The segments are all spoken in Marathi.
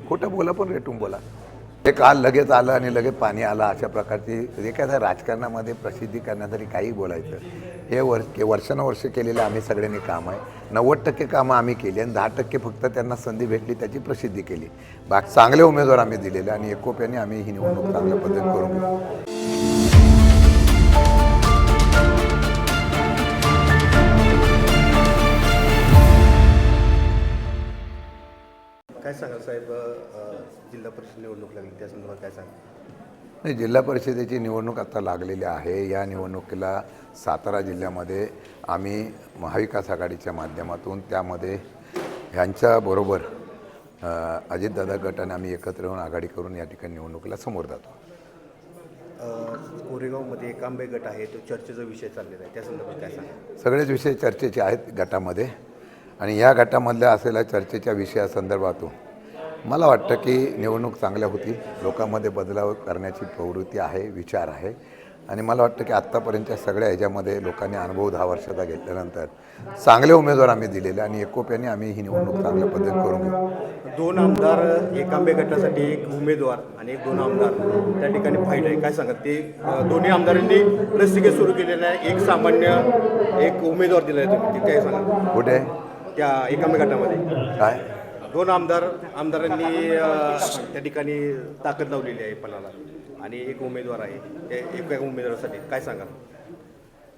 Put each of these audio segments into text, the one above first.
खोटं बोला पण रेटून बोला. हे काल लगेच आलं आणि लगेच पाणी आलं अशा प्रकारची एखाद्या राजकारणामध्ये प्रसिद्धी करण्यासाठी काही बोलायचं. हे वर्षानुवर्ष केलेलं आम्ही सगळ्यांनी काम आहे. 90% कामं आम्ही केली आणि 10% फक्त त्यांना संधी भेटली त्याची प्रसिद्धी केली. बाकी चांगले उमेदवार आम्ही दिलेले आणि एकोप्याने आम्ही ही निवडणूक चांगल्या पद्धतीने करून घेऊ. काय सांगाल साहेब, जिल्हा परिषद निवडणूक लागली त्या संदर्भात काय सांगाल? नाही, जिल्हा परिषदेची निवडणूक आता लागलेली आहे. या निवडणुकीला सातारा जिल्ह्यामध्ये आम्ही महाविकास आघाडीच्या माध्यमातून त्यामध्ये ह्यांच्याबरोबर अजितदादा गट आणि आम्ही एकत्र येऊन आघाडी करून या ठिकाणी निवडणुकीला समोर जातो. कोरेगावमध्ये एक आंबे गट आहे, तो चर्चेचा विषय चाललेला आहे, त्या संदर्भात काय सांगाल? सगळेच विषय चर्चेचे आहेत गटामध्ये आणि या गटामधल्या असलेल्या चर्चेच्या विषयासंदर्भातून मला वाटतं की निवडणूक चांगल्या होती. लोकांमध्ये बदलाव करण्याची प्रवृत्ती आहे, विचार आहे आणि मला वाटतं की आत्तापर्यंतच्या सगळ्या ह्याच्यामध्ये लोकांनी अनुभव 10 वर्षाचा घेतल्यानंतर चांगले उमेदवार आम्ही दिलेले आणि एकोप्याने आम्ही ही निवडणूक चांगल्या पद्धतीने करून घेऊ. 2 आमदार, एक आंबे गटासाठी एक उमेदवार आणि 2 आमदार त्या ठिकाणी फाईट आहे, काय सांगाल? ते दोन्ही आमदारांनी लसिके सुरू केलेलं आहे, एक सामान्य एक उमेदवार दिला आहे, तुम्ही ते काय सांगाल? कुठे त्या एक आंबे गटामध्ये काय 2 आमदारांनी त्या ठिकाणी ताकद लावलेली आहे पणाला आणि एक उमेदवार आहे, ते एका उमेदवारासाठी काय सांगाल?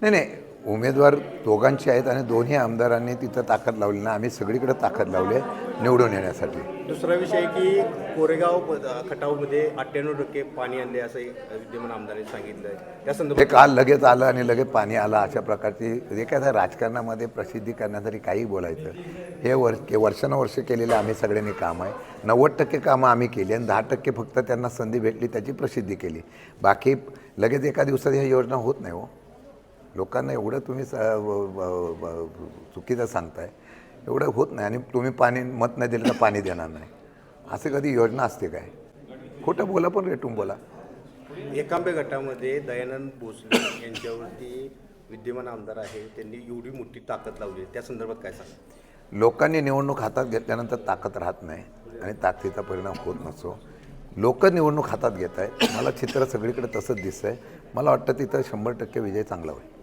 नाही, उमेदवार दोघांचे आहेत आणि दोन्ही आमदारांनी तिथं ताकद लावली ना. आम्ही सगळीकडे ताकद लावली आहे निवडून येण्यासाठी. दुसरा विषय की कोरेगाव खटावमध्ये 98% पाणी आणले असं विद्यमान आमदारांनी सांगितलं आहे, त्या हे संदर्भात काल लगेच आलं आणि लगेच पाणी आलं अशा प्रकारची एखाद्या राजकारणामध्ये प्रसिद्धी करण्यासाठी काही बोलायचं. हे वर्षानुवर्ष केलेलं आम्ही सगळ्यांनी काम आहे. 90% कामं आम्ही केली आणि 10% फक्त त्यांना संधी भेटली त्याची प्रसिद्धी केली. बाकी लगेच एका दिवसात ह्या योजना होत नाही हो. लोकांना एवढं तुम्ही चुकीचं सांगताय, एवढं होत नाही. आणि तुम्ही पाणी मत नाही दिलं तर पाणी देणार नाही, असं कधी योजना असते काय? खोटं बोला पण रेटून बोला. एकांबे गटामध्ये दयानंद भोसले यांच्यावरती विद्यमान आमदार आहे, त्यांनी एवढी मोठी ताकद लावली, त्या संदर्भात काय सांगा? लोकांनी निवडणूक हातात घेतल्यानंतर ताकद राहत नाही आणि ताकदीचा परिणाम होत नसतो. लोक निवडणूक हातात घेत आहे. मला चित्र सगळीकडे तसंच दिसतं आहे. मला वाटतं तिथं 100% विजय चांगला होईल.